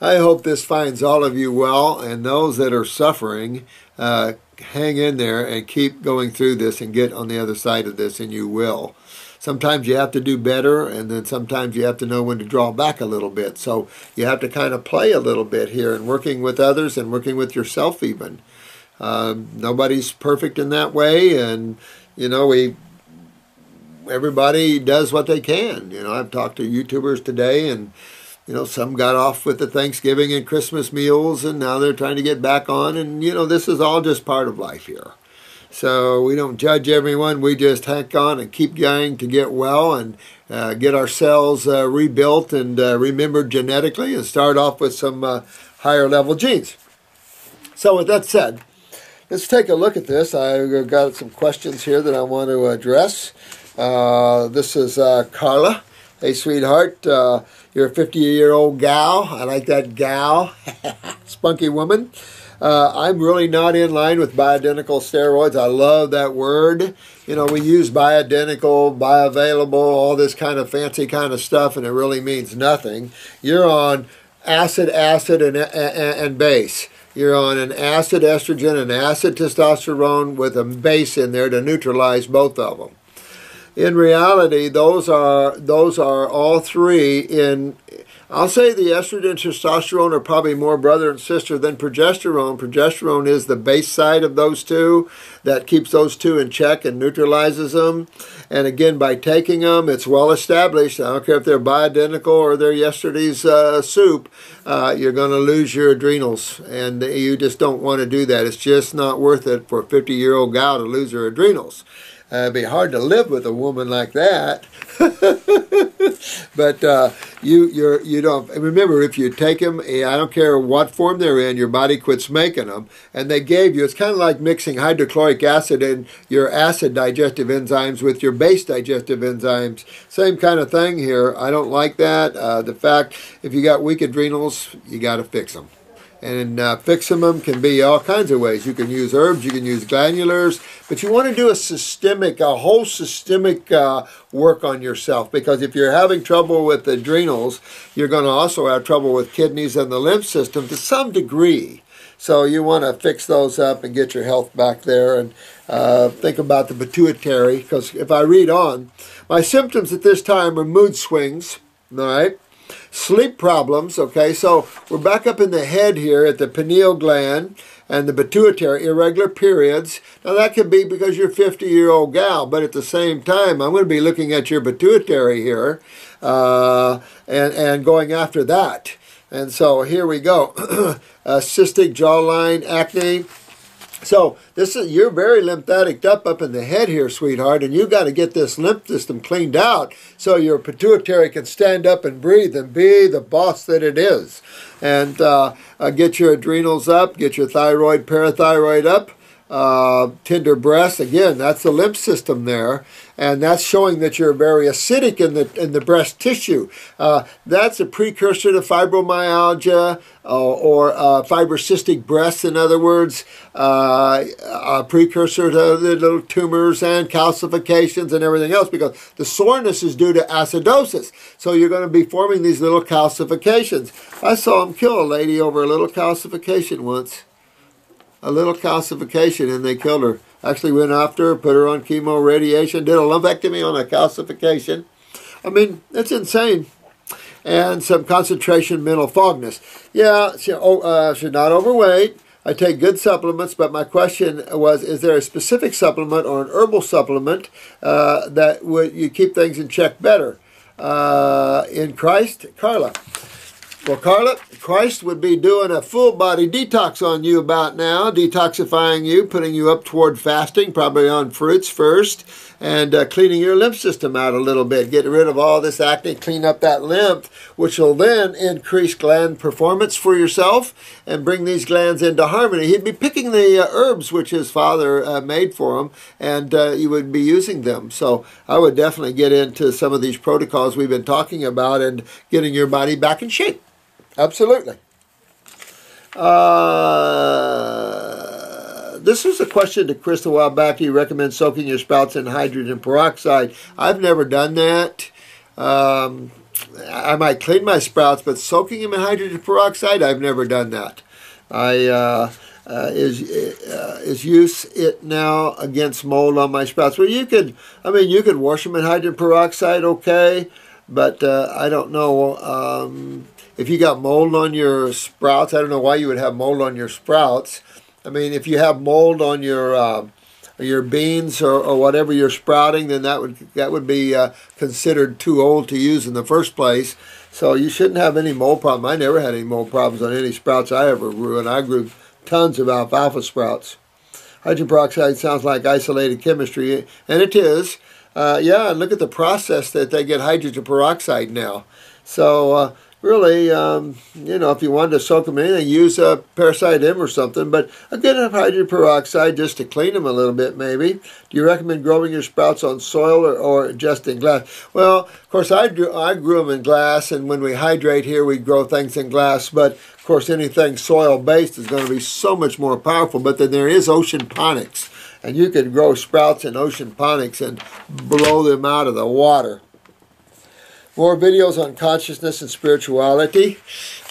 I hope this finds all of you well, and those that are suffering, hang in there and keep going through this and get on the other side of this, and you will. Sometimes you have to do better, and then sometimes you have to know when to draw back a little bit. So you have to kind of play a little bit here and working with others and working with yourself even. Nobody's perfect in that way, and, you know, everybody does what they can. You know, I've talked to YouTubers today, and, you know, some got off with the Thanksgiving and Christmas meals, and now they're trying to get back on, and, you know, this is all just part of life here. So we don't judge everyone. We just hang on and keep going to get well and get ourselves rebuilt and remembered genetically and start off with some higher level genes. So with that said, let's take a look at this. I've got some questions here that I want to address. This is Carla. Hey, sweetheart, you're a 50-year-old gal. I like that gal. Spunky woman. I'm really not in line with bioidentical steroids. I love that word. You know, we use bioidentical, bioavailable, all this kind of fancy kind of stuff, and it really means nothing. You're on acid, and base. You're on an acid estrogen and acid testosterone with a base in there to neutralize both of them. In reality, those are all three in. I'll say the estrogen and testosterone are probably more brother and sister than progesterone. Progesterone is the base side of those two that keeps those two in check and neutralizes them. And again, by taking them, it's well established. I don't care if they're bioidentical or they're yesterday's soup, you're going to lose your adrenals. And you just don't want to do that. It's just not worth it for a 50-year-old gal to lose her adrenals. It'd be hard to live with a woman like that. But you don't remember, if you take them, I don't care what form they're in, your body quits making them, and they gave you. It's kind of like mixing hydrochloric acid in your acid digestive enzymes with your base digestive enzymes. Same kind of thing here. I don't like that. The fact, if you got weak adrenals, you got to fix them. And fixing them can be all kinds of ways. You can use herbs, you can use glandulars, but you want to do a whole systemic work on yourself, because if you're having trouble with adrenals, you're going to also have trouble with kidneys and the lymph system to some degree. So you want to fix those up and get your health back there, and think about the pituitary, because if I read on, my symptoms at this time are mood swings, all right? Sleep problems, okay, so we're back up in the head here at the pineal gland and the pituitary, irregular periods. Now that could be because you're a 50-year-old gal, but at the same time, I'm going to be looking at your pituitary here and going after that. And so here we go. Cystic jawline, acne. So you're very lymphatic up in the head here, sweetheart, and you've got to get this lymph system cleaned out so your pituitary can stand up and breathe and be the boss that it is. And get your adrenals up, get your thyroid, parathyroid up. Tender breasts, again, that's the lymph system there, and that's showing that you're very acidic in the breast tissue. That's a precursor to fibromyalgia or fibrocystic breasts, in other words, a precursor to the little tumors and calcifications and everything else, because the soreness is due to acidosis. So you're going to be forming these little calcifications. I saw them kill a lady over a little calcification once. A little calcification, and they killed her. Actually went after her, put her on chemo, radiation, did a lumpectomy on a calcification. I mean, it's insane. And some concentration mental fogness. Yeah, she's not overweight. I take good supplements, but my question was, is there a specific supplement or an herbal supplement that would you keep things in check better? In Christ, Carla. Well, Carla, Christ would be doing a full body detox on you about now, detoxifying you, putting you up toward fasting, probably on fruits first, and cleaning your lymph system out a little bit, getting rid of all this acne, clean up that lymph, which will then increase gland performance for yourself and bring these glands into harmony. He'd be picking the herbs which his father made for him, and you would be using them. So I would definitely get into some of these protocols we've been talking about and getting your body back in shape. Absolutely. This is a question to Chris a while back. Do you recommend soaking your spouts in hydrogen peroxide? I've never done that. I might clean my sprouts, but soaking them in hydrogen peroxide, I've never done that. Is use it now against mold on my sprouts? Well, you could wash them in hydrogen peroxide, okay, but I don't know if you got mold on your sprouts. I don't know why you would have mold on your sprouts. I mean, if you have mold on your beans or whatever you're sprouting, then that would be considered too old to use in the first place. So you shouldn't have any mold problem. I never had any mold problems on any sprouts I ever grew, and I grew tons of alfalfa sprouts. Hydrogen peroxide sounds like isolated chemistry, and it is. Yeah, and look at the process that they get hydrogen peroxide now. So really, if you wanted to soak them in anything, use a Parasitic or something, but a good enough hydrogen peroxide just to clean them a little bit, maybe. Do you recommend growing your sprouts on soil or just in glass? Well, of course, I grew them in glass, and when we hydrate here, we grow things in glass, but of course, anything soil-based is going to be so much more powerful, but then there is ocean ponics, and you can grow sprouts in ocean ponics and blow them out of the water. More videos on consciousness and spirituality.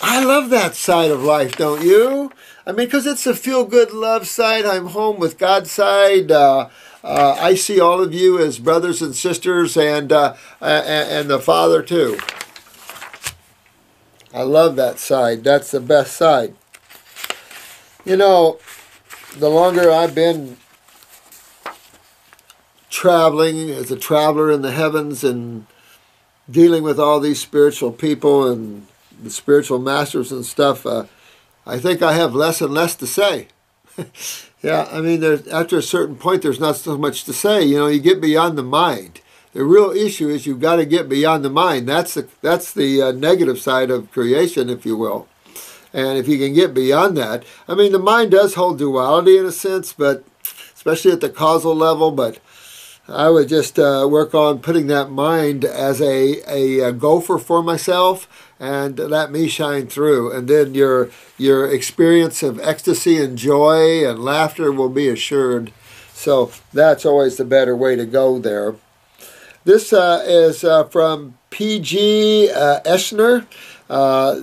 I love that side of life, don't you? I mean, because it's a feel-good love side. I'm home with God's side. I see all of you as brothers and sisters, and the Father too. I love that side. That's the best side. You know, the longer I've been traveling as a traveler in the heavens and dealing with all these spiritual people and the spiritual masters and stuff, I think I have less and less to say. Yeah, I mean, after a certain point, there's not so much to say. You know, you get beyond the mind. The real issue is you've got to get beyond the mind. That's the negative side of creation, if you will. And if you can get beyond that, I mean, the mind does hold duality in a sense, but especially at the causal level, but I would just work on putting that mind as a gopher for myself and let me shine through. And then your experience of ecstasy and joy and laughter will be assured. So that's always the better way to go there. This is from P.G. Eschner.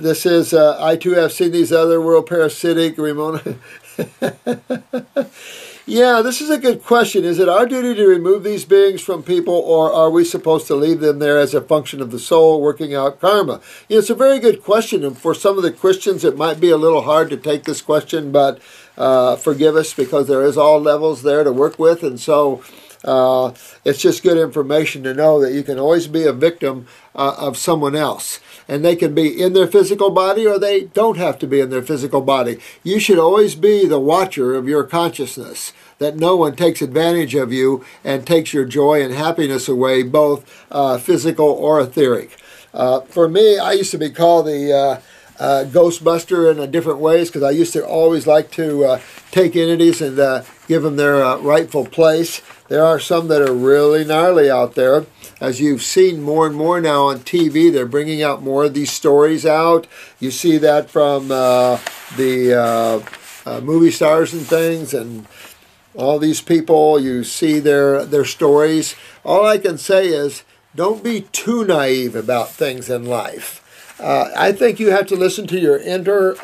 This is, I too have seen these other world parasitic, Remora. Yeah, this is a good question. Is it our duty to remove these beings from people, or are we supposed to leave them there as a function of the soul working out karma? You know, it's a very good question, and for some of the Christians it might be a little hard to take this question, but forgive us, because there is all levels there to work with, and so it's just good information to know that you can always be a victim of someone else. And they can be in their physical body, or they don't have to be in their physical body. You should always be the watcher of your consciousness, that no one takes advantage of you and takes your joy and happiness away, both physical or etheric. For me, I used to be called the Ghostbuster in different ways, because I used to always like to take entities and give them their rightful place. There are some that are really gnarly out there. As you've seen more and more now on TV, they're bringing out more of these stories out. You see that from the movie stars and things, and all these people. You see their stories. All I can say is, don't be too naive about things in life. I think you have to listen to your inner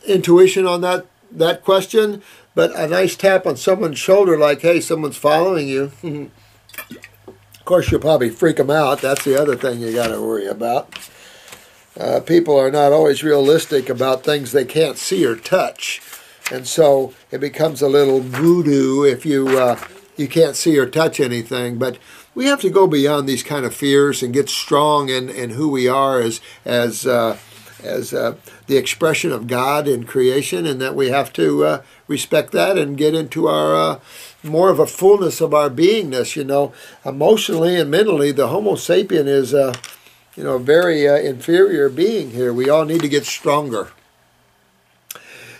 intuition on that question. But a nice tap on someone's shoulder, like, hey, someone's following you. Of course, you'll probably freak them out. That's the other thing you got to worry about. People are not always realistic about things they can't see or touch. And so it becomes a little voodoo if you can't see or touch anything. But we have to go beyond these kind of fears and get strong in who we are as the expression of God in creation, and that we have to respect that and get into our more of a fullness of our beingness. You know, emotionally and mentally, the Homo sapien is a very inferior being here. We all need to get stronger.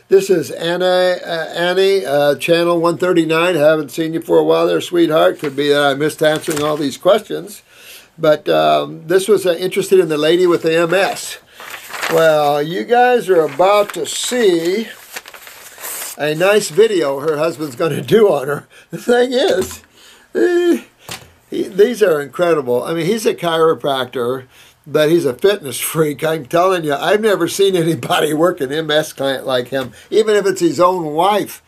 This is Annie, channel 139. I haven't seen you for a while there, sweetheart. Could be that I missed answering all these questions. But this was interested in the lady with the MS. Well, you guys are about to see a nice video her husband's going to do on her. The thing is, These are incredible. I mean, he's a chiropractor, but he's a fitness freak. I'm telling you, I've never seen anybody work an MS client like him, even if it's his own wife.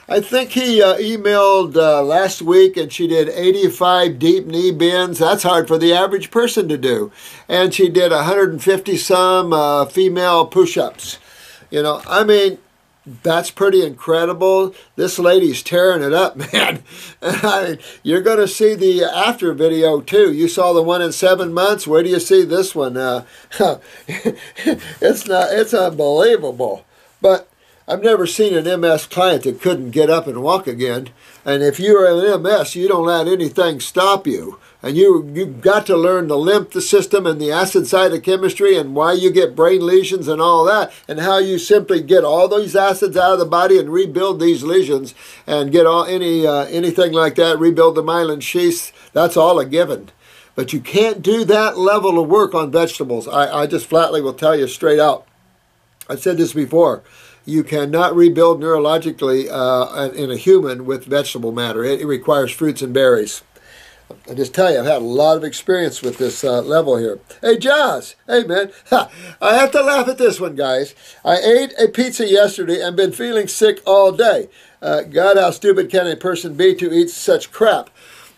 I think he emailed last week, and she did 85 deep knee bends. That's hard for the average person to do. And she did 150-some female push-ups. You know, I mean, that's pretty incredible. This lady's tearing it up, man. I mean, you're going to see the after video, too. You saw the one in 7 months. Where do you see this one? It's unbelievable. But I've never seen an MS client that couldn't get up and walk again. And if you're an MS, you don't let anything stop you. And you've got to learn the lymph system and the acid cytochemistry and why you get brain lesions and all that, and how you simply get all these acids out of the body and rebuild these lesions and get anything like that, rebuild the myelin sheaths. That's all a given. But you can't do that level of work on vegetables. I just flatly will tell you straight out. I've said this before. You cannot rebuild neurologically in a human with vegetable matter. It requires fruits and berries. I just tell you, I've had a lot of experience with this level here. Hey, Joz. Hey, man. I have to laugh at this one, guys. I ate a pizza yesterday and been feeling sick all day. God, how stupid can a person be to eat such crap?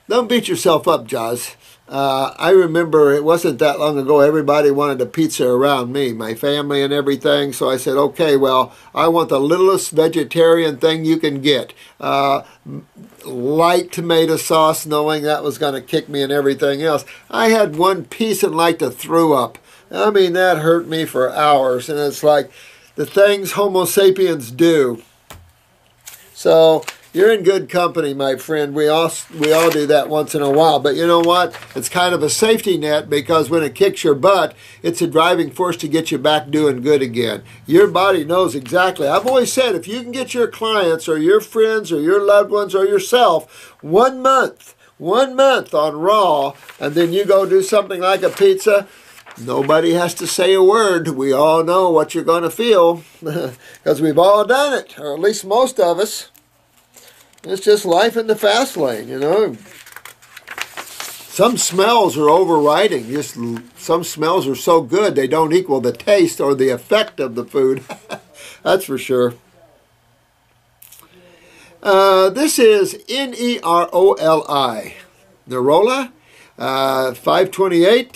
Don't beat yourself up, Joz. I remember it wasn't that long ago, everybody wanted a pizza around me, my family and everything. So I said, okay, well, I want the littlest vegetarian thing you can get. Light tomato sauce, knowing that was going to kick me and everything else. I had one piece and like to throw up. I mean, that hurt me for hours. And it's like the things Homo sapiens do. So you're in good company, my friend. We all do that once in a while. But you know what? It's kind of a safety net, because when it kicks your butt, it's a driving force to get you back doing good again. Your body knows exactly. I've always said, if you can get your clients or your friends or your loved ones or yourself 1 month on raw, and then you go do something like a pizza, nobody has to say a word. We all know what you're going to feel because we've all done it, or at least most of us. It's just life in the fast lane, you know. Some smells are overriding. Just some smells are so good they don't equal the taste or the effect of the food. That's for sure. This is Neroli. Nerola, 528.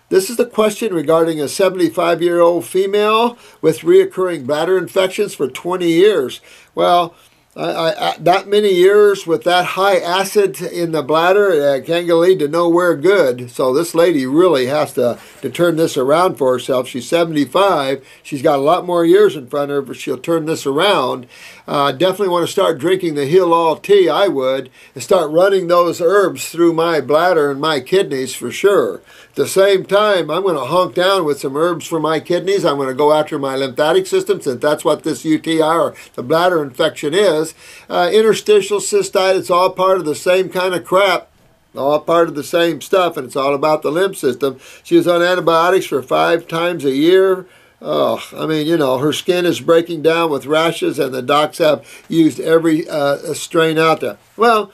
This is the question regarding a 75-year-old female with reoccurring bladder infections for 20 years. Well, that many years with that high acid in the bladder can't lead to nowhere good. So this lady really has to turn this around for herself. She's 75. She's got a lot more years in front of her, but she'll turn this around. Definitely want to start drinking the Heal All tea, I would, and start running those herbs through my bladder and my kidneys for sure. At the same time, I'm going to honk down with some herbs for my kidneys. I'm going to go after my lymphatic system, since that's what this UTI or the bladder infection is. Interstitial cystitis, it's all part of the same kind of crap. All part of the same stuff, and it's all about the lymph system. She was on antibiotics for 5 times a year. Oh, I mean, you know, her skin is breaking down with rashes, and the docs have used every strain out there. Well,